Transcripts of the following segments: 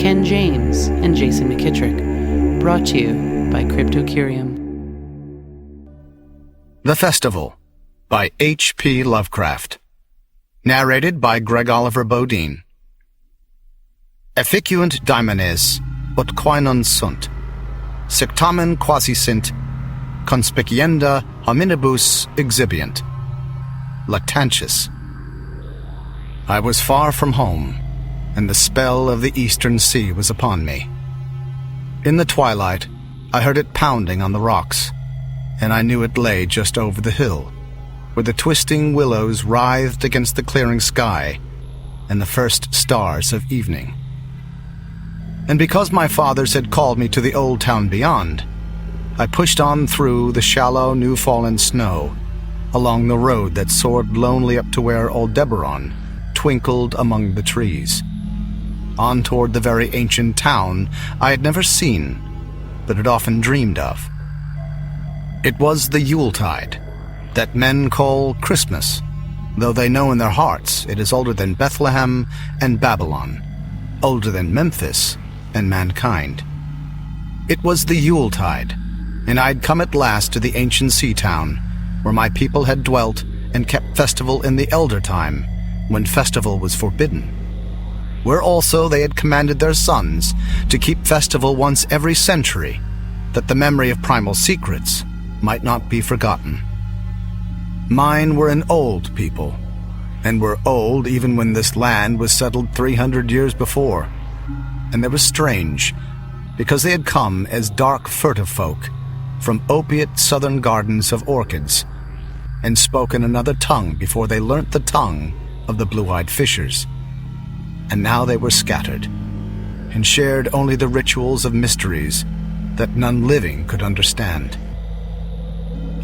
Ken James and Jason McKittrick. Brought to you by Cryptocurium. The Festival by H.P. Lovecraft. Narrated by Greg Oliver Bodine. Efficuent daimones, ut quainon sunt, sectamen quasi sint, conspicienda hominibus exhibient. Lactantius. I was far from home, and the spell of the eastern sea was upon me. In the twilight, I heard it pounding on the rocks, and I knew it lay just over the hill, where the twisting willows writhed against the clearing sky and the first stars of evening. And because my fathers had called me to the old town beyond, I pushed on through the shallow, new-fallen snow, along the road that soared lonely up to where old Deberon twinkled among the trees, on toward the very ancient town I had never seen, but had often dreamed of. It was the Yuletide, that men call Christmas, though they know in their hearts it is older than Bethlehem and Babylon, older than Memphis and mankind. It was the Yuletide, and I'd come at last to the ancient sea town, where my people had dwelt and kept festival in the elder time, when festival was forbidden, where also they had commanded their sons to keep festival once every century, that the memory of primal secrets might not be forgotten. Mine were an old people, and were old even when this land was settled 300 years before, and they were strange, because they had come as dark furtive folk from opiate southern gardens of orchids, and spoken another tongue before they learnt the tongue of the blue-eyed fishers. And now they were scattered, and shared only the rituals of mysteries that none living could understand.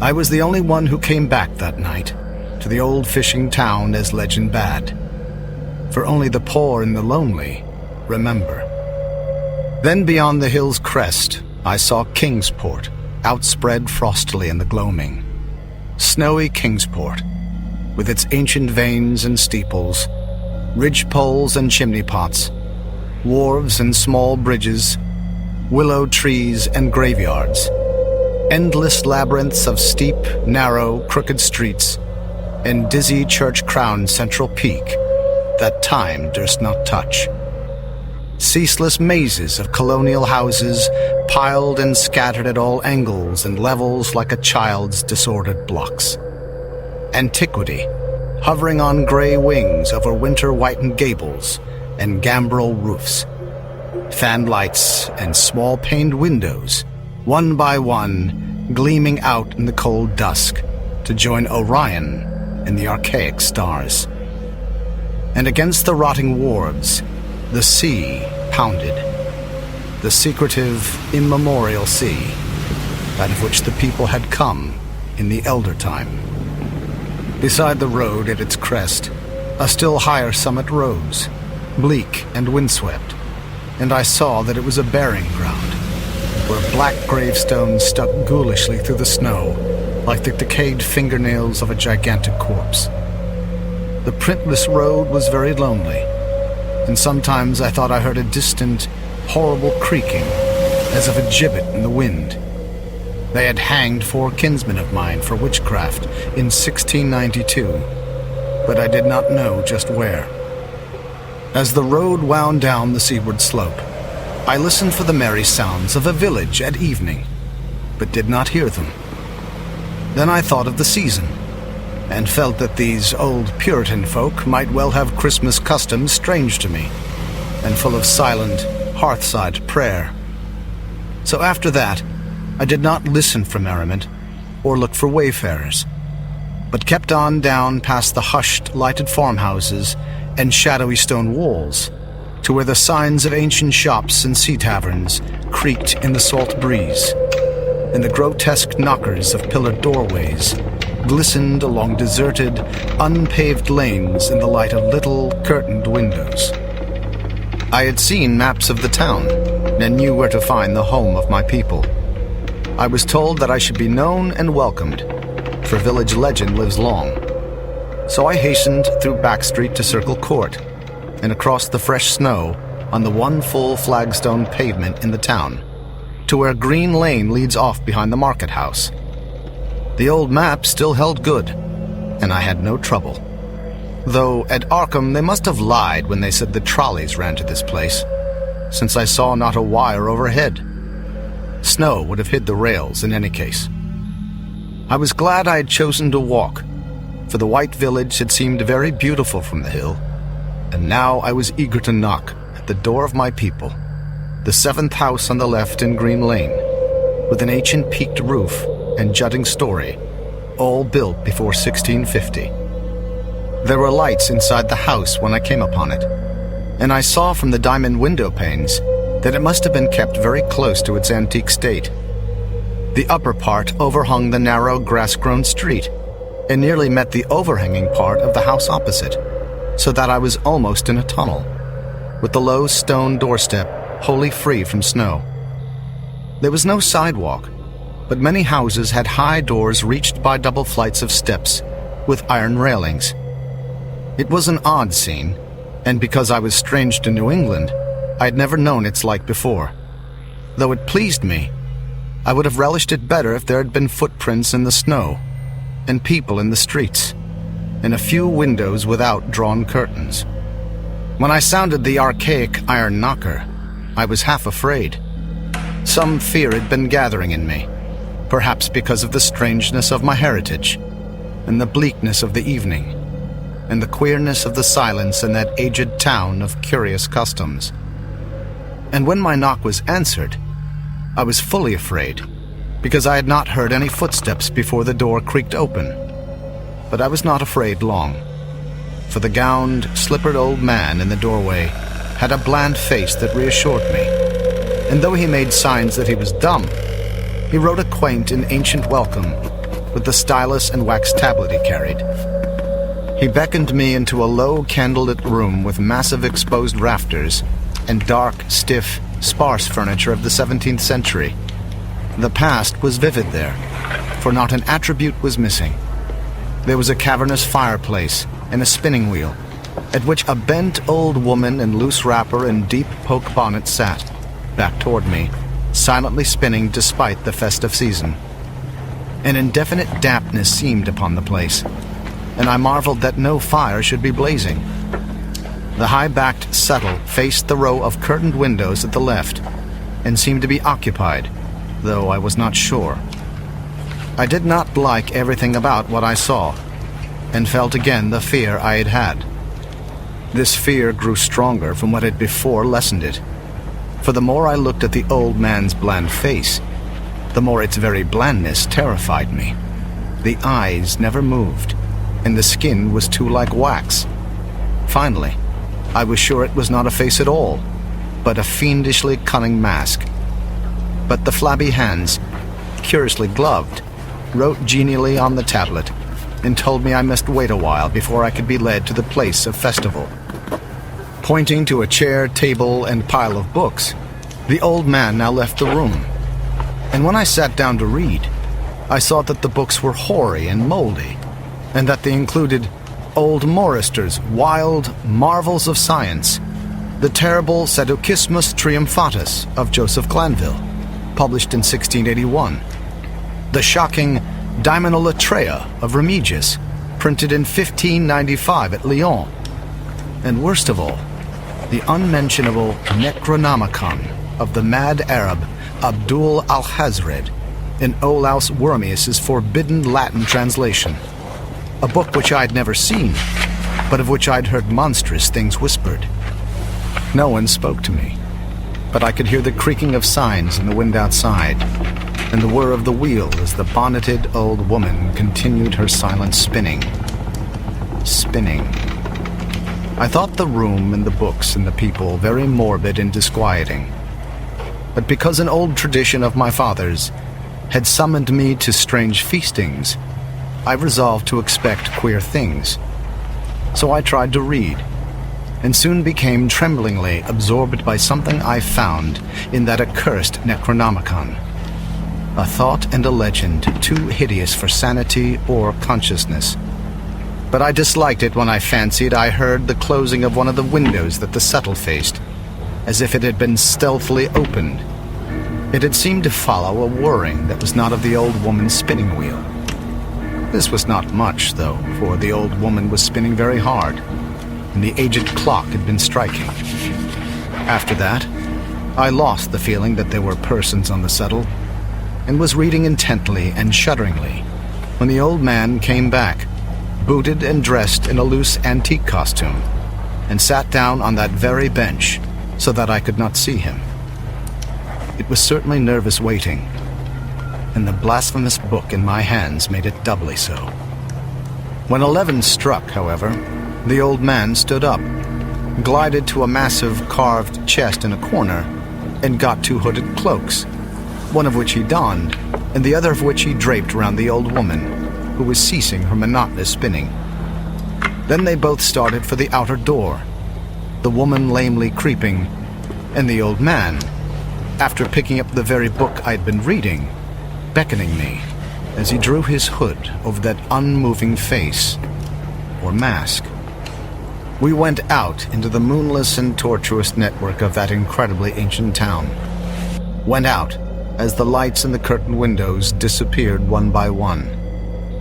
I was the only one who came back that night to the old fishing town as legend bade, for only the poor and the lonely remember. Then beyond the hill's crest I saw Kingsport outspread frostily in the gloaming. Snowy Kingsport, with its ancient vanes and steeples, ridge-poles and chimney-pots, wharves and small bridges, willow trees and graveyards, endless labyrinths of steep, narrow, crooked streets, and dizzy church-crowned central peak that time durst not touch. Ceaseless mazes of colonial houses piled and scattered at all angles and levels like a child's disordered blocks. Antiquity, hovering on gray wings over winter-whitened gables and gambrel roofs. Fan lights and small-paned windows, one by one, gleaming out in the cold dusk to join Orion and the archaic stars. And against the rotting wharves, the sea pounded, the secretive, immemorial sea, out of which the people had come in the elder time. Beside the road at its crest, a still higher summit rose, bleak and windswept, and I saw that it was a burying ground, where black gravestones stuck ghoulishly through the snow, like the decayed fingernails of a gigantic corpse. The printless road was very lonely, and sometimes I thought I heard a distant, horrible creaking, as of a gibbet in the wind. They had hanged 4 kinsmen of mine for witchcraft in 1692, but I did not know just where. As the road wound down the seaward slope, I listened for the merry sounds of a village at evening, but did not hear them. Then I thought of the season, and felt that these old Puritan folk might well have Christmas customs strange to me, and full of silent, hearthside prayer. So after that, I did not listen for merriment, or look for wayfarers, but kept on down past the hushed, lighted farmhouses and shadowy stone walls, to where the signs of ancient shops and sea taverns creaked in the salt breeze, and the grotesque knockers of pillared doorways glistened along deserted, unpaved lanes in the light of little, curtained windows. I had seen maps of the town, and knew where to find the home of my people. I was told that I should be known and welcomed, for village legend lives long. So I hastened through Back Street to Circle Court, and across the fresh snow on the one full flagstone pavement in the town, to where Green Lane leads off behind the market house. The old map still held good, and I had no trouble. Though at Arkham they must have lied when they said the trolleys ran to this place, since I saw not a wire overhead. Snow would have hid the rails in any case. I was glad I had chosen to walk, for the white village had seemed very beautiful from the hill, and now I was eager to knock at the door of my people, the 7th house on the left in Green Lane, with an ancient peaked roof and jutting story, all built before 1650. There were lights inside the house when I came upon it, and I saw from the diamond window panes that it must have been kept very close to its antique state. The upper part overhung the narrow grass-grown street and nearly met the overhanging part of the house opposite, so that I was almost in a tunnel, with the low stone doorstep wholly free from snow. There was no sidewalk, but many houses had high doors reached by double flights of steps with iron railings. It was an odd scene, and because I was strange to New England, I had never known its like before. Though it pleased me, I would have relished it better if there had been footprints in the snow, and people in the streets, and a few windows without drawn curtains. When I sounded the archaic iron knocker, I was half afraid. Some fear had been gathering in me, perhaps because of the strangeness of my heritage, and the bleakness of the evening, and the queerness of the silence in that aged town of curious customs. And when my knock was answered, I was fully afraid, because I had not heard any footsteps before the door creaked open. But I was not afraid long, for the gowned, slippered old man in the doorway had a bland face that reassured me, and though he made signs that he was dumb, he wrote a quaint and ancient welcome with the stylus and wax tablet he carried. He beckoned me into a low candlelit room with massive exposed rafters and dark, stiff, sparse furniture of the 17th century. The past was vivid there, for not an attribute was missing. There was a cavernous fireplace and a spinning wheel, at which a bent old woman in loose wrapper and deep poke bonnet sat, back toward me, silently spinning despite the festive season. An indefinite dampness seemed upon the place, and I marveled that no fire should be blazing. The high-backed settle faced the row of curtained windows at the left, and seemed to be occupied, though I was not sure. I did not like everything about what I saw, and felt again the fear I had had. This fear grew stronger from what had before lessened it, for the more I looked at the old man's bland face, the more its very blandness terrified me. The eyes never moved, and the skin was too like wax. Finally, I was sure it was not a face at all, but a fiendishly cunning mask. But the flabby hands, curiously gloved, wrote genially on the tablet, and told me I must wait a while before I could be led to the place of festival. Pointing to a chair, table, and pile of books, the old man now left the room, and when I sat down to read, I saw that the books were hoary and moldy, and that they included old Morister's wild Marvels of Science, the terrible Sadducismus Triumphatus of Joseph Glanville, published in 1681, the shocking Daimonolatreia of Remigius, printed in 1595 at Lyon, and worst of all, the unmentionable Necronomicon of the mad Arab Abdul al-Hazred in Olaus Wormius's forbidden Latin translation, a book which I'd never seen, but of which I'd heard monstrous things whispered. No one spoke to me, but I could hear the creaking of signs in the wind outside, and the whir of the wheel as the bonneted old woman continued her silent spinning. Spinning. I thought the room and the books and the people very morbid and disquieting, but because an old tradition of my father's had summoned me to strange feastings, I resolved to expect queer things. So I tried to read, and soon became tremblingly absorbed by something I found in that accursed Necronomicon. A thought and a legend too hideous for sanity or consciousness. But I disliked it when I fancied I heard the closing of one of the windows that the settle faced, as if it had been stealthily opened. It had seemed to follow a whirring that was not of the old woman's spinning wheel. This was not much, though, for the old woman was spinning very hard, and the aged clock had been striking. After that, I lost the feeling that there were persons on the settle, and was reading intently and shudderingly when the old man came back, booted and dressed in a loose antique costume, and sat down on that very bench so that I could not see him. It was certainly nervous waiting, and the blasphemous book in my hands made it doubly so. When 11 struck, however, the old man stood up, glided to a massive carved chest in a corner, and got 2 hooded cloaks, one of which he donned, and the other of which he draped around the old woman, who was ceasing her monotonous spinning. Then they both started for the outer door, the woman lamely creeping, and the old man, after picking up the very book I'd been reading, beckoning me as he drew his hood over that unmoving face, or mask. We went out into the moonless and tortuous network of that incredibly ancient town. Went out as the lights in the curtained windows disappeared one by one,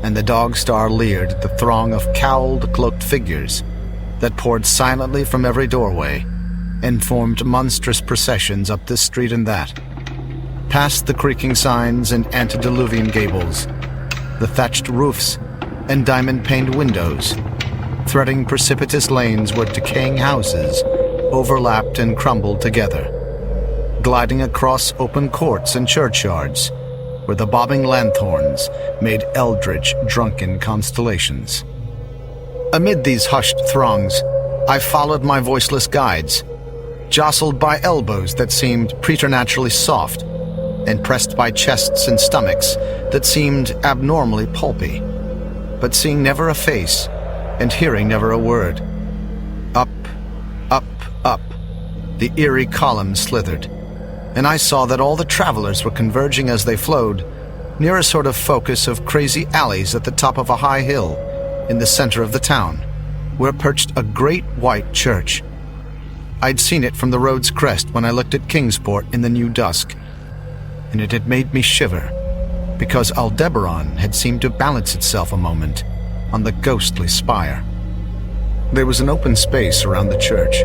and the dog star leered at the throng of cowled, cloaked figures that poured silently from every doorway and formed monstrous processions up this street and that, past the creaking signs and antediluvian gables, the thatched roofs and diamond-paned windows, threading precipitous lanes where decaying houses overlapped and crumbled together, gliding across open courts and churchyards where the bobbing lanthorns made eldritch, drunken constellations. Amid these hushed throngs, I followed my voiceless guides, jostled by elbows that seemed preternaturally soft, and pressed by chests and stomachs that seemed abnormally pulpy, but seeing never a face and hearing never a word. Up, up, up, the eerie columns slithered, and I saw that all the travelers were converging as they flowed near a sort of focus of crazy alleys at the top of a high hill in the center of the town, where perched a great white church. I'd seen it from the road's crest when I looked at Kingsport in the new dusk, and it had made me shiver, because Aldebaran had seemed to balance itself a moment on the ghostly spire. There was an open space around the church,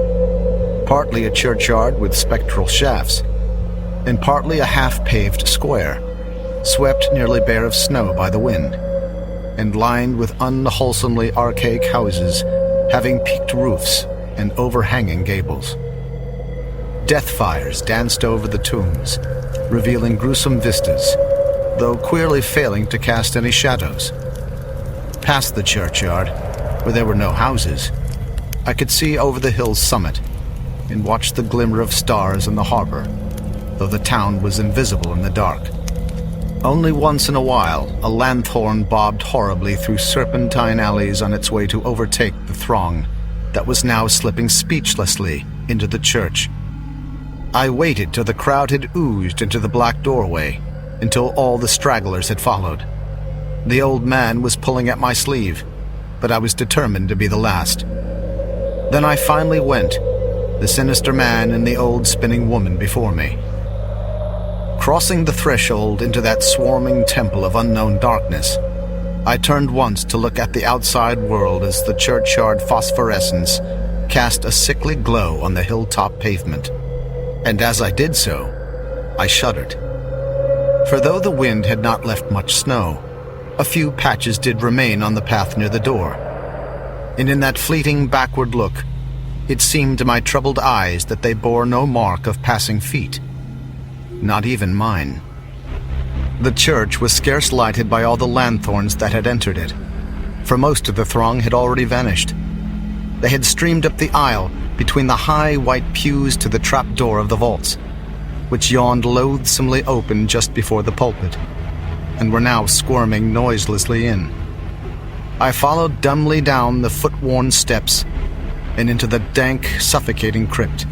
partly a churchyard with spectral shafts, and partly a half-paved square, swept nearly bare of snow by the wind, and lined with unwholesomely archaic houses having peaked roofs and overhanging gables. Death fires danced over the tombs, revealing gruesome vistas, though queerly failing to cast any shadows. Past the churchyard, where there were no houses, I could see over the hill's summit and watch the glimmer of stars in the harbor, though the town was invisible in the dark. Only once in a while, a lanthorn bobbed horribly through serpentine alleys on its way to overtake the throng that was now slipping speechlessly into the church. I waited till the crowd had oozed into the black doorway, until all the stragglers had followed. The old man was pulling at my sleeve, but I was determined to be the last. Then I finally went, the sinister man and the old spinning woman before me. Crossing the threshold into that swarming temple of unknown darkness, I turned once to look at the outside world as the churchyard phosphorescence cast a sickly glow on the hilltop pavement, and as I did so, I shuddered. For though the wind had not left much snow, a few patches did remain on the path near the door, and in that fleeting backward look, it seemed to my troubled eyes that they bore no mark of passing feet, not even mine. The church was scarce lighted by all the lanthorns that had entered it, for most of the throng had already vanished. They had streamed up the aisle between the high white pews to the trap door of the vaults, which yawned loathsomely open just before the pulpit, and were now squirming noiselessly in. I followed dumbly down the foot-worn steps and into the dank, suffocating crypt.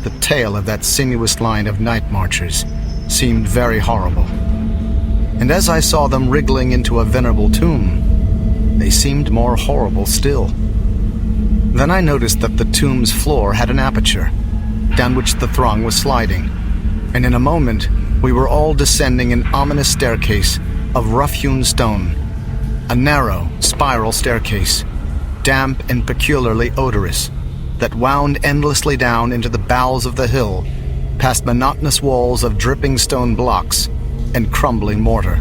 The tale of that sinuous line of night marchers seemed very horrible, and as I saw them wriggling into a venerable tomb, they seemed more horrible still. Then I noticed that the tomb's floor had an aperture, down which the throng was sliding, and in a moment we were all descending an ominous staircase of rough-hewn stone, a narrow, spiral staircase, damp and peculiarly odorous, that wound endlessly down into the bowels of the hill, past monotonous walls of dripping stone blocks and crumbling mortar.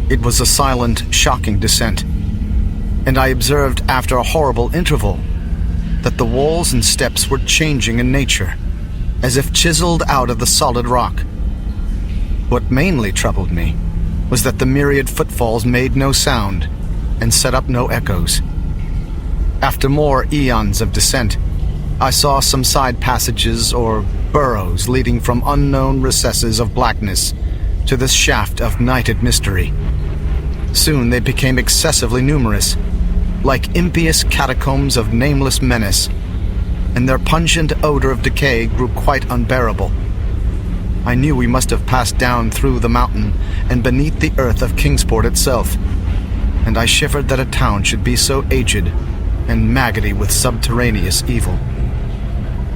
It was a silent, shocking descent, and I observed after a horrible interval that the walls and steps were changing in nature, as if chiseled out of the solid rock. What mainly troubled me was that the myriad footfalls made no sound and set up no echoes. After more eons of descent, I saw some side passages or burrows leading from unknown recesses of blackness to this shaft of nighted mystery. Soon they became excessively numerous, like impious catacombs of nameless menace, and their pungent odor of decay grew quite unbearable. I knew we must have passed down through the mountain and beneath the earth of Kingsport itself, and I shivered that a town should be so aged and maggoty with subterraneous evil.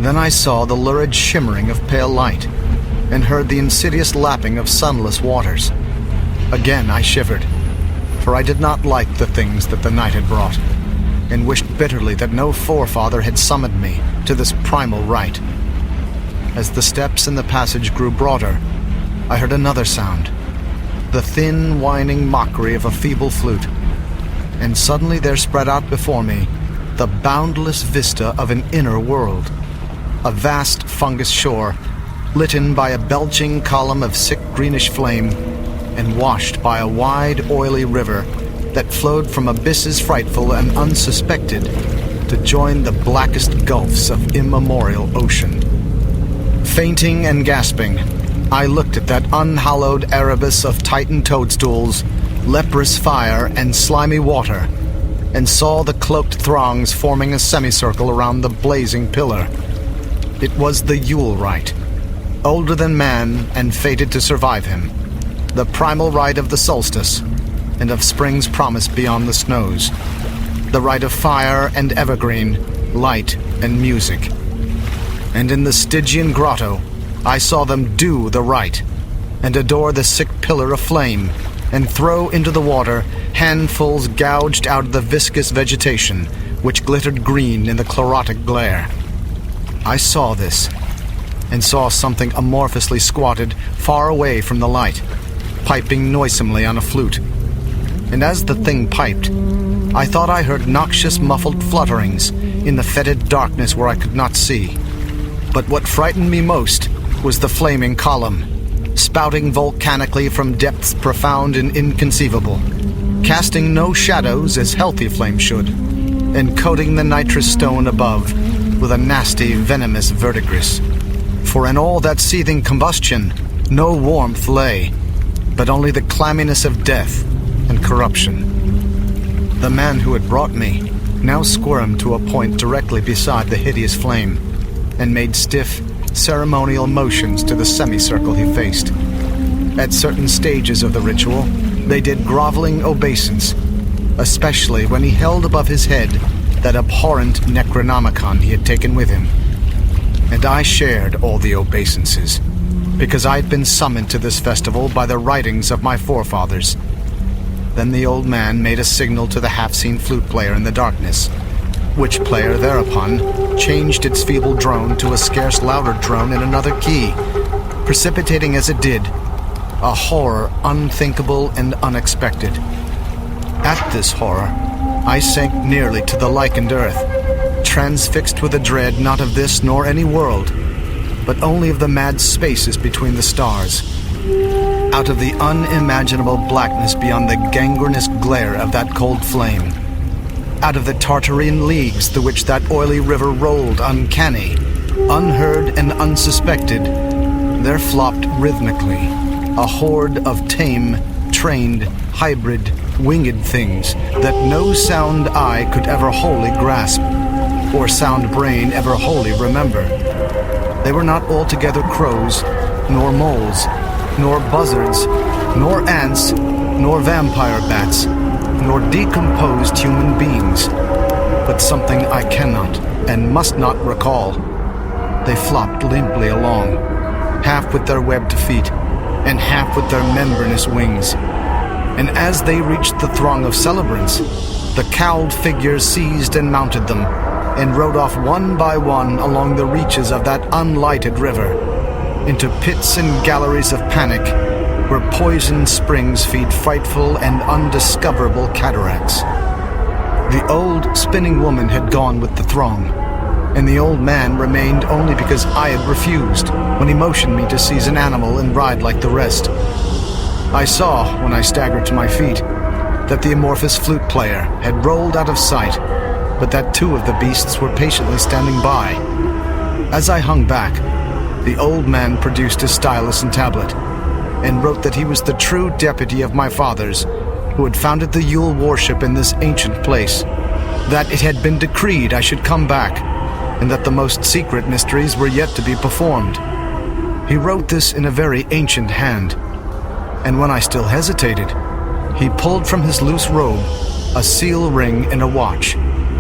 Then I saw the lurid shimmering of pale light, and heard the insidious lapping of sunless waters. Again I shivered, for I did not like the things that the night had brought, and wished bitterly that no forefather had summoned me to this primal rite. As the steps in the passage grew broader, I heard another sound, the thin, whining mockery of a feeble flute, and suddenly there spread out before me the boundless vista of an inner world, a vast fungus shore, litten by a belching column of sick greenish flame, and washed by a wide, oily river that flowed from abysses frightful and unsuspected to join the blackest gulfs of immemorial ocean. Fainting and gasping, I looked at that unhallowed Erebus of Titan toadstools, leprous fire, and slimy water, and saw the cloaked throngs forming a semicircle around the blazing pillar. It was the Yule rite, older than man and fated to survive him, the primal rite of the solstice, and of spring's promise beyond the snows, the rite of fire and evergreen, light and music. And in the Stygian grotto, I saw them do the rite, and adore the sick pillar of flame, and throw into the water handfuls gouged out of the viscous vegetation, which glittered green in the chlorotic glare. I saw this, and saw something amorphously squatted far away from the light, piping noisomely on a flute. And as the thing piped, I thought I heard noxious muffled flutterings in the fetid darkness where I could not see. But what frightened me most was the flaming column, spouting volcanically from depths profound and inconceivable, casting no shadows as healthy flame should, and coating the nitrous stone above with a nasty, venomous verdigris. For in all that seething combustion, no warmth lay, but only the clamminess of death and corruption. The man who had brought me now squirmed to a point directly beside the hideous flame, and made stiff, ceremonial motions to the semicircle he faced. At certain stages of the ritual, they did groveling obeisance, especially when he held above his head that abhorrent Necronomicon he had taken with him. And I shared all the obeisances, because I had been summoned to this festival by the writings of my forefathers. Then the old man made a signal to the half-seen flute player in the darkness, which player thereupon changed its feeble drone to a scarce louder drone in another key, precipitating as it did a horror unthinkable and unexpected. At this horror, I sank nearly to the lichened earth, transfixed with a dread not of this nor any world, but only of the mad spaces between the stars, out of the unimaginable blackness beyond the gangrenous glare of that cold flame, out of the Tartarian leagues through which that oily river rolled uncanny, unheard and unsuspected, there flopped rhythmically a horde of tame, trained, hybrid, winged things that no sound eye could ever wholly grasp, or sound brain ever wholly remember. They were not altogether crows, nor moles, nor buzzards, nor ants, nor vampire bats, nor decomposed human beings, but something I cannot and must not recall. They flopped limply along, half with their webbed feet, and half with their membranous wings. And as they reached the throng of celebrants, the cowled figures seized and mounted them, and rode off one by one along the reaches of that unlighted river, into pits and galleries of panic, where poisoned springs feed frightful and undiscoverable cataracts. The old spinning woman had gone with the throng, and the old man remained only because I had refused when he motioned me to seize an animal and ride like the rest. I saw, when I staggered to my feet, that the amorphous flute player had rolled out of sight, but that two of the beasts were patiently standing by. As I hung back, the old man produced his stylus and tablet, and wrote that he was the true deputy of my fathers, who had founded the Yule worship in this ancient place, that it had been decreed I should come back, and that the most secret mysteries were yet to be performed. He wrote this in a very ancient hand, and when I still hesitated, he pulled from his loose robe a seal ring and a watch,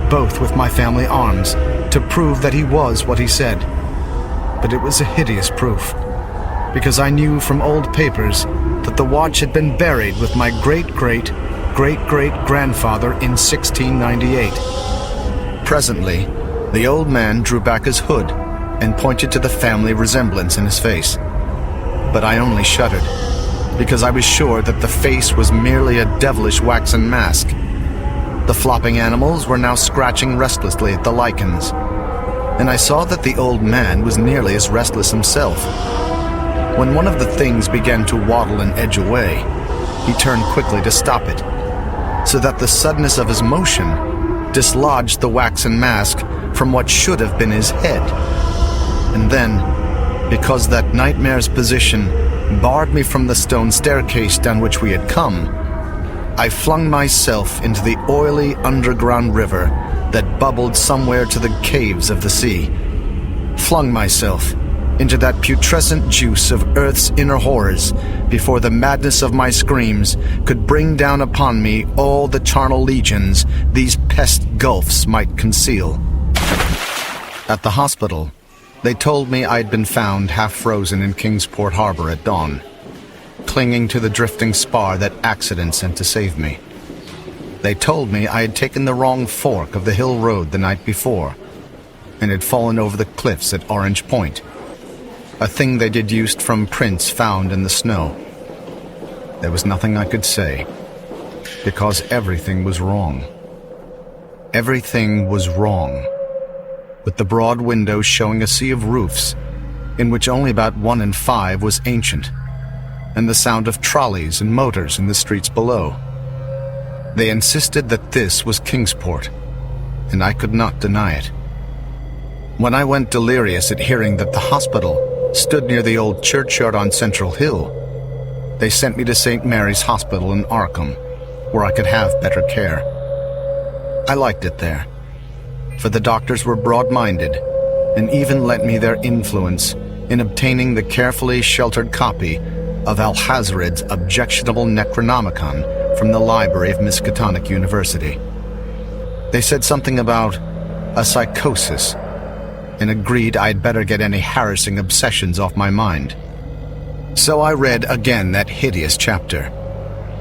both with my family arms, to prove that he was what he said. But it was a hideous proof, because I knew from old papers that the watch had been buried with my great-great-great-great-grandfather in 1698. Presently, the old man drew back his hood and pointed to the family resemblance in his face. But I only shuddered, because I was sure that the face was merely a devilish waxen mask. The flopping animals were now scratching restlessly at the lichens, and I saw that the old man was nearly as restless himself. When one of the things began to waddle and edge away, he turned quickly to stop it, so that the suddenness of his motion dislodged the waxen mask from what should have been his head. And then, because that nightmare's position barred me from the stone staircase down which we had come, I flung myself into the oily underground river that bubbled somewhere to the caves of the sea. Flung myself into that putrescent juice of earth's inner horrors before the madness of my screams could bring down upon me all the charnel legions these pest gulfs might conceal. At the hospital, they told me I'd been found half frozen in Kingsport Harbor at dawn, clinging to the drifting spar that accident sent to save me. They told me I had taken the wrong fork of the hill road the night before, and had fallen over the cliffs at Orange Point, a thing they deduced from prints found in the snow. There was nothing I could say, because everything was wrong. Everything was wrong, with the broad windows showing a sea of roofs, in which only about 1 in 5 was ancient, and the sound of trolleys and motors in the streets below. They insisted that this was Kingsport, and I could not deny it. When I went delirious at hearing that the hospital stood near the old churchyard on Central Hill, they sent me to St. Mary's Hospital in Arkham, where I could have better care. I liked it there, for the doctors were broad-minded, and even lent me their influence in obtaining the carefully sheltered copy of Alhazred's objectionable Necronomicon from the library of Miskatonic University. They said something about a psychosis, and agreed I'd better get any harassing obsessions off my mind. So I read again that hideous chapter,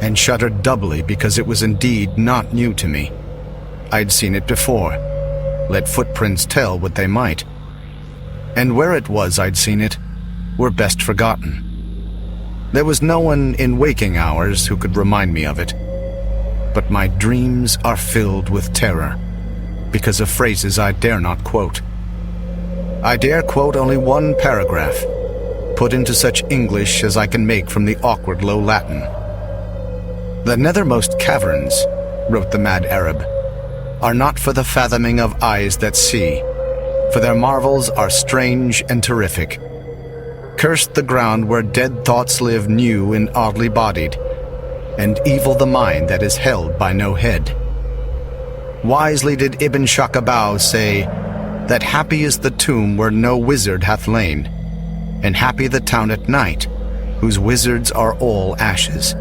and shuddered doubly because it was indeed not new to me. I'd seen it before, let footprints tell what they might, and where it was I'd seen it were best forgotten. There was no one in waking hours who could remind me of it, but my dreams are filled with terror because of phrases I dare not quote. I dare quote only one paragraph, put into such English as I can make from the awkward Low Latin. "The nethermost caverns," wrote the mad Arab, "are not for the fathoming of eyes that see, for their marvels are strange and terrific. Cursed the ground where dead thoughts live new and oddly bodied, and evil the mind that is held by no head. Wisely did Ibn Shakabau say that happy is the tomb where no wizard hath lain, and happy the town at night, whose wizards are all ashes.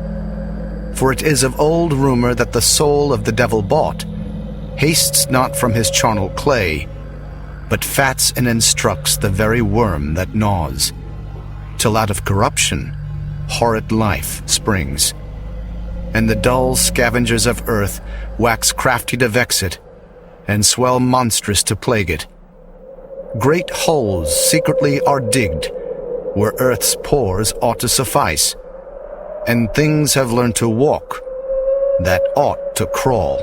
For it is of old rumor that the soul of the devil bought hastes not from his charnel clay, but fats and instructs the very worm that gnaws, till out of corruption horrid life springs, and the dull scavengers of earth wax crafty to vex it, and swell monstrous to plague it. Great holes secretly are digged, where earth's pores ought to suffice, and things have learned to walk that ought to crawl.